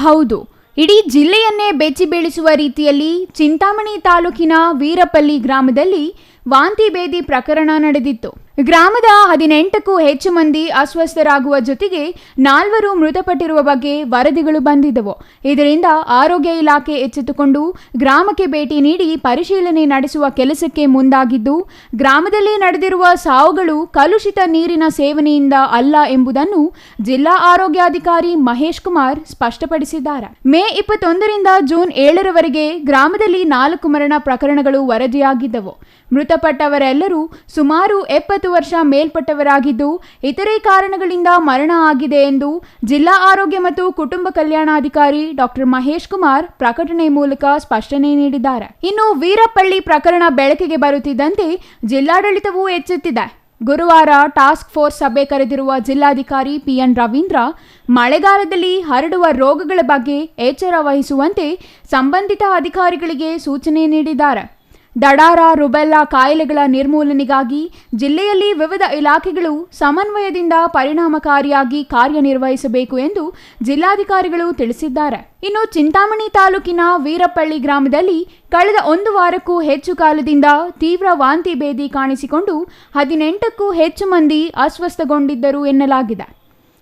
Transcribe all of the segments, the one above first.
ಹೌದು, ಇಡೀ ಜಿಲ್ಲೆಯನ್ನೇ ಬೆಚ್ಚಿ ಬೀಳಿಸುವ ರೀತಿಯಲ್ಲಿ ಚಿಂತಾಮಣಿ ತಾಲೂಕಿನ ವೀರಪಲ್ಲಿ ಗ್ರಾಮದಲ್ಲಿ ವಾಂತಿ ಭೇದಿ ಪ್ರಕರಣ ನಡೆದಿತ್ತು. ಗ್ರಾಮದ 18ಕ್ಕೂ ಹೆಚ್ಚು ಮಂದಿ ಅಸ್ವಸ್ಥರಾಗುವ ಜೊತೆಗೆ 4 ಮೃತಪಟ್ಟಿರುವ ಬಗ್ಗೆ ವರದಿಗಳು ಬಂದಿದ್ದವು. ಇದರಿಂದ ಆರೋಗ್ಯ ಇಲಾಖೆ ಎಚ್ಚೆತ್ತುಕೊಂಡು ಗ್ರಾಮಕ್ಕೆ ಭೇಟಿ ನೀಡಿ ಪರಿಶೀಲನೆ ನಡೆಸುವ ಕೆಲಸಕ್ಕೆ ಮುಂದಾಗಿದ್ದು, ಗ್ರಾಮದಲ್ಲಿ ನಡೆದಿರುವ ಸಾವುಗಳು ಕಲುಷಿತ ನೀರಿನ ಸೇವನೆಯಿಂದ ಅಲ್ಲ ಎಂಬುದನ್ನು ಜಿಲ್ಲಾ ಆರೋಗ್ಯಾಧಿಕಾರಿ ಮಹೇಶ್ ಕುಮಾರ್ ಸ್ಪಷ್ಟಪಡಿಸಿದ್ದಾರೆ. ಮೇ 21ರಿಂದ ಜೂನ್ 7ರವರೆಗೆ ಗ್ರಾಮದಲ್ಲಿ 4 ಮರಣ ಪ್ರಕರಣಗಳು ವರದಿಯಾಗಿದ್ದವು. ಮೃತಪಟ್ಟವರೆಲ್ಲರೂ ಸುಮಾರು 70 ವರ್ಷ ಮೇಲ್ಪಟ್ಟವರಾಗಿದ್ದು, ಇತರೆ ಕಾರಣಗಳಿಂದ ಮರಣ ಆಗಿದೆ ಎಂದು ಜಿಲ್ಲಾ ಆರೋಗ್ಯ ಮತ್ತು ಕುಟುಂಬ ಕಲ್ಯಾಣಾಧಿಕಾರಿ ಡಾಕ್ಟರ್ ಮಹೇಶ್ ಕುಮಾರ್ ಪ್ರಕಟಣೆ ಮೂಲಕ ಸ್ಪಷ್ಟನೆ ನೀಡಿದ್ದಾರೆ. ಇನ್ನು ವೀರಪಲ್ಲಿ ಪ್ರಕರಣ ಬೆಳಕಿಗೆ ಬರುತ್ತಿದ್ದಂತೆ ಜಿಲ್ಲಾಡಳಿತವೂ ಎಚ್ಚೆತ್ತಿದೆ. ಗುರುವಾರ ಟಾಸ್ಕ್ ಫೋರ್ಸ್ ಸಭೆ ಕರೆದಿರುವ ಜಿಲ್ಲಾಧಿಕಾರಿ ಪಿಎನ್ ರವೀಂದ್ರ ಮಳೆಗಾಲದಲ್ಲಿ ಹರಡುವ ರೋಗಗಳ ಬಗ್ಗೆ ಎಚ್ಚರ ವಹಿಸುವಂತೆ ಸಂಬಂಧಿತ ಅಧಿಕಾರಿಗಳಿಗೆ ಸೂಚನೆ ನೀಡಿದ್ದಾರೆ. ದಡಾರ, ರುಬೆಲ್ಲಾ ಕಾಯಿಲೆಗಳ ನಿರ್ಮೂಲನೆಗಾಗಿ ಜಿಲ್ಲೆಯಲ್ಲಿ ವಿವಿಧ ಇಲಾಖೆಗಳು ಸಮನ್ವಯದಿಂದ ಪರಿಣಾಮಕಾರಿಯಾಗಿ ಕಾರ್ಯನಿರ್ವಹಿಸಬೇಕು ಎಂದು ಜಿಲ್ಲಾಧಿಕಾರಿಗಳು ತಿಳಿಸಿದ್ದಾರೆ. ಇನ್ನು ಚಿಂತಾಮಣಿ ತಾಲೂಕಿನ ವೀರಪಲ್ಲಿ ಗ್ರಾಮದಲ್ಲಿ ಕಳೆದ 1 ವಾರಕ್ಕೂ ಹೆಚ್ಚು ಕಾಲದಿಂದ ತೀವ್ರ ವಾಂತಿ ಭೇದಿ ಕಾಣಿಸಿಕೊಂಡು 18ಕ್ಕೂ ಹೆಚ್ಚು ಮಂದಿ ಅಸ್ವಸ್ಥಗೊಂಡಿದ್ದರು ಎನ್ನಲಾಗಿದೆ.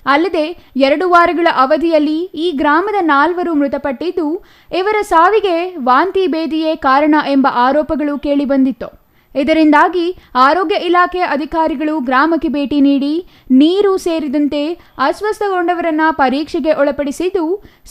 ಅಲ್ಲದೆ 2 ವಾರಗಳ ಅವಧಿಯಲ್ಲಿ ಈ ಗ್ರಾಮದ 4 ಮೃತಪಟ್ಟಿದ್ದು, ಇವರ ಸಾವಿಗೆ ವಾಂತಿ ಭೇದಿಯೇ ಕಾರಣ ಎಂಬ ಆರೋಪಗಳು ಕೇಳಿಬಂದಿತ್ತು. ಇದರಿಂದಾಗಿ ಆರೋಗ್ಯ ಇಲಾಖೆ ಅಧಿಕಾರಿಗಳು ಗ್ರಾಮಕ್ಕೆ ಭೇಟಿ ನೀಡಿ ನೀರು ಸೇರಿದಂತೆ ಅಸ್ವಸ್ಥಗೊಂಡವರನ್ನ ಪರೀಕ್ಷೆಗೆ ಒಳಪಡಿಸಿದ್ದು,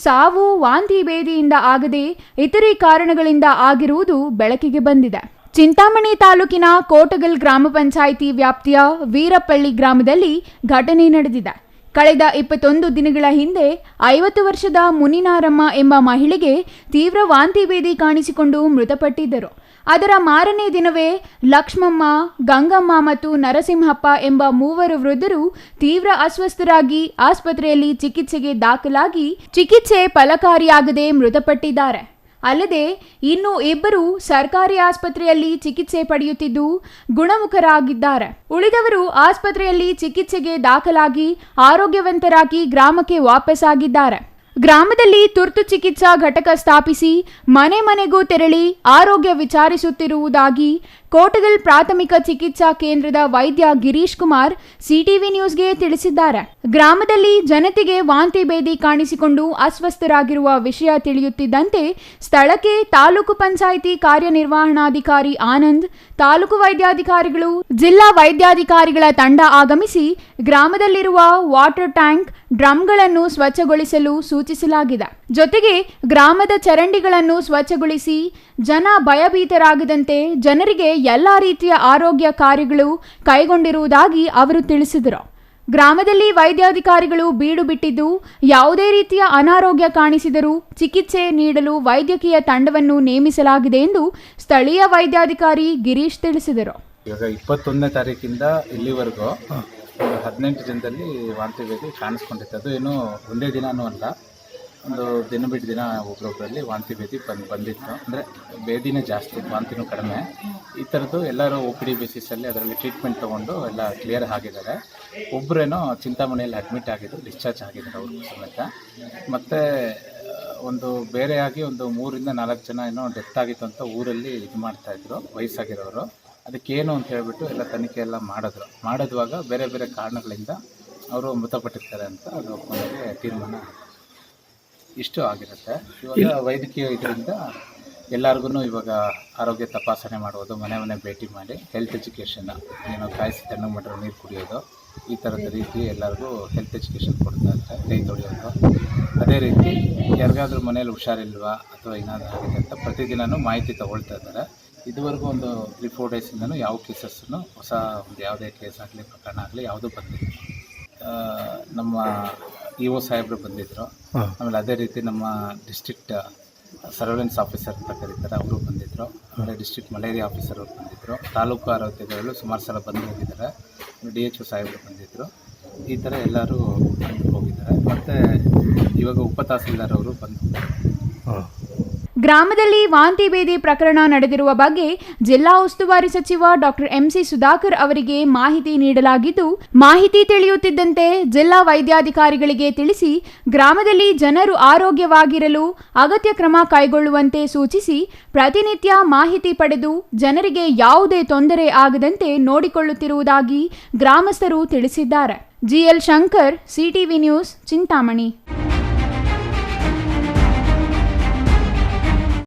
ಸಾವು ವಾಂತಿ ಭೇದಿಯಿಂದ ಆಗದೆ ಇತರೆ ಕಾರಣಗಳಿಂದ ಆಗಿರುವುದು ಬೆಳಕಿಗೆ ಬಂದಿದೆ. ಚಿಂತಾಮಣಿ ತಾಲೂಕಿನ ಕೋಟಗಲ್ ಗ್ರಾಮ ಪಂಚಾಯಿತಿ ವ್ಯಾಪ್ತಿಯ ವೀರಪಲ್ಲಿ ಗ್ರಾಮದಲ್ಲಿ ಘಟನೆ ನಡೆದಿದೆ. ಕಳೆದ 21 ದಿನಗಳ ಹಿಂದೆ 50 ವರ್ಷದ ಮುನಿನಾರಮ್ಮ ಎಂಬ ಮಹಿಳೆಗೆ ತೀವ್ರ ವಾಂತಿ ಭೇದಿ ಕಾಣಿಸಿಕೊಂಡು ಮೃತಪಟ್ಟಿದ್ದರು. ಅದರ ಮಾರನೇ ದಿನವೇ ಲಕ್ಷ್ಮಮ್ಮ, ಗಂಗಮ್ಮ ಮತ್ತು ನರಸಿಂಹಪ್ಪ ಎಂಬ 3 ವೃದ್ಧರು ತೀವ್ರ ಅಸ್ವಸ್ಥರಾಗಿ ಆಸ್ಪತ್ರೆಯಲ್ಲಿ ಚಿಕಿತ್ಸೆಗೆ ದಾಖಲಾಗಿ ಚಿಕಿತ್ಸೆ ಫಲಕಾರಿಯಾಗದೆ ಮೃತಪಟ್ಟಿದ್ದಾರೆ. ಅಲ್ಲದೆ ಇನ್ನೂ 2 ಸರ್ಕಾರಿ ಆಸ್ಪತ್ರೆಯಲ್ಲಿ ಚಿಕಿತ್ಸೆ ಪಡೆಯುತ್ತಿದ್ದು ಗುಣಮುಖರಾಗಿದ್ದಾರೆ. ಉಳಿದವರು ಆಸ್ಪತ್ರೆಯಲ್ಲಿ ಚಿಕಿತ್ಸೆಗೆ ದಾಖಲಾಗಿ ಆರೋಗ್ಯವಂತರಾಗಿ ಗ್ರಾಮಕ್ಕೆ ವಾಪಸ್ಸಾಗಿದ್ದಾರೆ. ಗ್ರಾಮದಲ್ಲಿ ತುರ್ತು ಚಿಕಿತ್ಸಾ ಘಟಕ ಸ್ಥಾಪಿಸಿ ಮನೆ ಮನೆಗೂ ತೆರಳಿ ಆರೋಗ್ಯ ವಿಚಾರಿಸುತ್ತಿರುವುದಾಗಿ ಕೋಟಗಲ್ ಪ್ರಾಥಮಿಕ ಚಿಕಿತ್ಸಾ ಕೇಂದ್ರದ ವೈದ್ಯ ಗಿರೀಶ್ ಕುಮಾರ್ ಸಿಟಿವಿ ನ್ಯೂಸ್ಗೆ ತಿಳಿಸಿದ್ದಾರೆ. ಗ್ರಾಮದಲ್ಲಿ ಜನತೆಗೆ ವಾಂತಿ ಭೇದಿ ಕಾಣಿಸಿಕೊಂಡು ಅಸ್ವಸ್ಥರಾಗಿರುವ ವಿಷಯ ತಿಳಿಯುತ್ತಿದ್ದಂತೆ ಸ್ಥಳಕ್ಕೆ ತಾಲೂಕು ಪಂಚಾಯಿತಿ ಕಾರ್ಯನಿರ್ವಹಣಾಧಿಕಾರಿ ಆನಂದ್, ತಾಲೂಕು ವೈದ್ಯಾಧಿಕಾರಿಗಳು, ಜಿಲ್ಲಾ ವೈದ್ಯಾಧಿಕಾರಿಗಳ ತಂಡ ಆಗಮಿಸಿ ಗ್ರಾಮದಲ್ಲಿರುವ ವಾಟರ್ ಟ್ಯಾಂಕ್, ಡ್ರಮ್ಗಳನ್ನು ಸ್ವಚ್ಛಗೊಳಿಸಲು ಸೂಚಿಸಲಾಗಿದೆ. ಜೊತೆಗೆ ಗ್ರಾಮದ ಚರಂಡಿಗಳನ್ನು ಸ್ವಚ್ಛಗೊಳಿಸಿ ಜನ ಭಯಭೀತರಾಗದಂತೆ ಜನರಿಗೆ ಎಲ್ಲ ರೀತಿಯ ಆರೋಗ್ಯ ಕಾರ್ಯಗಳು ಕೈಗೊಂಡಿರುವುದಾಗಿ ಅವರು ತಿಳಿಸಿದರು. ಗ್ರಾಮದಲ್ಲಿ ವೈದ್ಯಾಧಿಕಾರಿಗಳು ಬೀಡು ಬಿಟ್ಟಿದ್ದು, ಯಾವುದೇ ರೀತಿಯ ಅನಾರೋಗ್ಯ ಕಾಣಿಸಿದರೂ ಚಿಕಿತ್ಸೆ ನೀಡಲು ವೈದ್ಯಕೀಯ ತಂಡವನ್ನು ನೇಮಿಸಲಾಗಿದೆ ಎಂದು ಸ್ಥಳೀಯ ವೈದ್ಯಾಧಿಕಾರಿ ಗಿರೀಶ್ ತಿಳಿಸಿದರು. ಇವಾಗ 21ನೇ ತಾರೀಕಿಂದ ಇಲ್ಲಿವರೆಗೂ 18 ಜನದಲ್ಲಿ ವಾಂತಿ ಭೇದಿ ಕಾಣಿಸ್ಕೊಂಡಿತ್ತು. ಅದು ಏನು ಒಂದೇ ದಿನವೂ ಅಲ್ಲ, ಒಂದು ದಿನ ಬಿಟ್ಟು ದಿನ ಒಬ್ಬರೊಬ್ಬರಲ್ಲಿ ವಾಂತಿ ಭೇದಿ ಬಂದಿತ್ತು. ಅಂದರೆ ಭೇದಿನೇ ಜಾಸ್ತಿ, ವಾಂತಿನೂ ಕಡಿಮೆ. ಈ ಥರದ್ದು ಎಲ್ಲರೂ OPD ಬೇಸಿಸಲ್ಲಿ ಅದರಲ್ಲಿ ಟ್ರೀಟ್ಮೆಂಟ್ ತೊಗೊಂಡು ಎಲ್ಲ ಕ್ಲಿಯರ್ ಆಗಿದ್ದಾರೆ. ಒಬ್ಬರೇನೋ ಚಿಂತಾಮಣಿಯಲ್ಲಿ ಅಡ್ಮಿಟ್ ಆಗಿದ್ದು ಡಿಸ್ಚಾರ್ಜ್ ಆಗಿದ್ದಾರೆ ಅವ್ರಿಗೂ ಸಮೇತ. ಮತ್ತು ಒಂದು ಬೇರೆಯಾಗಿ ಒಂದು 3ರಿಂದ 4 ಜನ ಏನೋ ಡೆತ್ ಆಗಿತ್ತು ಅಂತ ಊರಲ್ಲಿ ಇದು ಮಾಡ್ತಾಯಿದ್ರು ವಯಸ್ಸಾಗಿರೋರು. ಅದಕ್ಕೇನು ಅಂತ ಹೇಳ್ಬಿಟ್ಟು ಎಲ್ಲ ತನಿಖೆ ಎಲ್ಲ ಮಾಡಿದ್ವಾಗ ಬೇರೆ ಬೇರೆ ಕಾರಣಗಳಿಂದ ಅವರು ಮೃತಪಟ್ಟಿರ್ತಾರೆ ಅಂತ ಅದು ಒಪ್ಪಂದಕ್ಕೆ ತೀರ್ಮಾನ ಇಷ್ಟು ಆಗಿರುತ್ತೆ. ಇವಾಗ ವೈದ್ಯಕೀಯ ಇದರಿಂದ ಎಲ್ಲರಿಗೂ ಇವಾಗ ಆರೋಗ್ಯ ತಪಾಸಣೆ ಮಾಡುವುದು, ಮನೆ ಮನೆ ಭೇಟಿ ಮಾಡಿ ಹೆಲ್ತ್ ಎಜುಕೇಷನ್, ಏನೋ ಕಾಯಿಸಿ ತಣ್ಣಗೆ ಮಾಡಿರೋ ನೀರು ಕುಡಿಯೋದು, ಈ ಥರದ ರೀತಿ ಎಲ್ಲರಿಗೂ ಹೆಲ್ತ್ ಎಜುಕೇಷನ್ ಕೊಡ್ತಾ ಇರ್ತಾರೆ. ಕೈ ತೊಳೆಯೋದು, ಅದೇ ರೀತಿ ಯಾರಿಗಾದ್ರೂ ಮನೇಲಿ ಹುಷಾರಿಲ್ವಾ ಅಥವಾ ಏನಾದರೂ ಆಗಿದೆ ಅಂತ ಪ್ರತಿದಿನವೂ ಮಾಹಿತಿ ತೊಗೊಳ್ತಾ ಇದ್ದಾರೆ. ಇದುವರೆಗೂ ಒಂದು 3-4 ಡೇಸಿಂದನೂ ಯಾವ ಕೇಸಸ್ಸನ್ನು ಹೊಸ ಒಂದು ಯಾವುದೇ ಕೇಸ್ ಆಗಲಿ ಪ್ರಕರಣ ಆಗಲಿ ಯಾವುದೂ ಬಂದಿಲ್ಲ. ನಮ್ಮ EO ಸಾಹೇಬರು ಬಂದಿದ್ದರು. ಆಮೇಲೆ ಅದೇ ರೀತಿ ನಮ್ಮ ಡಿಸ್ಟ್ರಿಕ್ಟ್ ಸರ್ವೆಲೆನ್ಸ್ ಆಫೀಸರ್ ಅಂತ ಕರೀತಾರೆ, ಅವರು ಬಂದಿದ್ದರು. ಆಮೇಲೆ ಡಿಸ್ಟ್ರಿಕ್ಟ್ ಮಲೇರಿಯಾ ಆಫೀಸರ್ ಅವರು ಬಂದಿದ್ದರು. ತಾಲೂಕು ಆರೋಗ್ಯಗಳು ಸುಮಾರು ಸಲ ಬಂದು ಹೋಗಿದ್ದಾರೆ. DHO ಸಾಹೇಬರು ಬಂದಿದ್ದರು. ಈ ಥರ ಎಲ್ಲರೂ ಬಂದು ಹೋಗಿದ್ದಾರೆ. ಮತ್ತು ಇವಾಗ ಉಪ ತಹಸೀಲ್ದಾರ್ ಅವರು ಬಂದು ಗ್ರಾಮದಲ್ಲಿ ವಾಂತಿ ಭೇದಿ ಪ್ರಕರಣ ನಡೆದಿರುವ ಬಗ್ಗೆ ಜಿಲ್ಲಾ ಉಸ್ತುವಾರಿ ಸಚಿವ ಡಾಕ್ಟರ್ ಎಂಸಿ ಸುಧಾಕರ್ ಅವರಿಗೆ ಮಾಹಿತಿ ನೀಡಲಾಗಿದ್ದು, ಮಾಹಿತಿ ತಿಳಿಯುತ್ತಿದ್ದಂತೆ ಜಿಲ್ಲಾ ವೈದ್ಯಾಧಿಕಾರಿಗಳಿಗೆ ತಿಳಿಸಿ ಗ್ರಾಮದಲ್ಲಿ ಜನರು ಆರೋಗ್ಯವಾಗಿರಲು ಅಗತ್ಯ ಕ್ರಮ ಕೈಗೊಳ್ಳುವಂತೆ ಸೂಚಿಸಿ ಪ್ರತಿನಿತ್ಯ ಮಾಹಿತಿ ಪಡೆದು ಜನರಿಗೆ ಯಾವುದೇ ತೊಂದರೆ ಆಗದಂತೆ ನೋಡಿಕೊಳ್ಳುತ್ತಿರುವುದಾಗಿ ಗ್ರಾಮಸ್ಥರು ತಿಳಿಸಿದ್ದಾರೆ. GL Shankar, CTV news, Chintamani.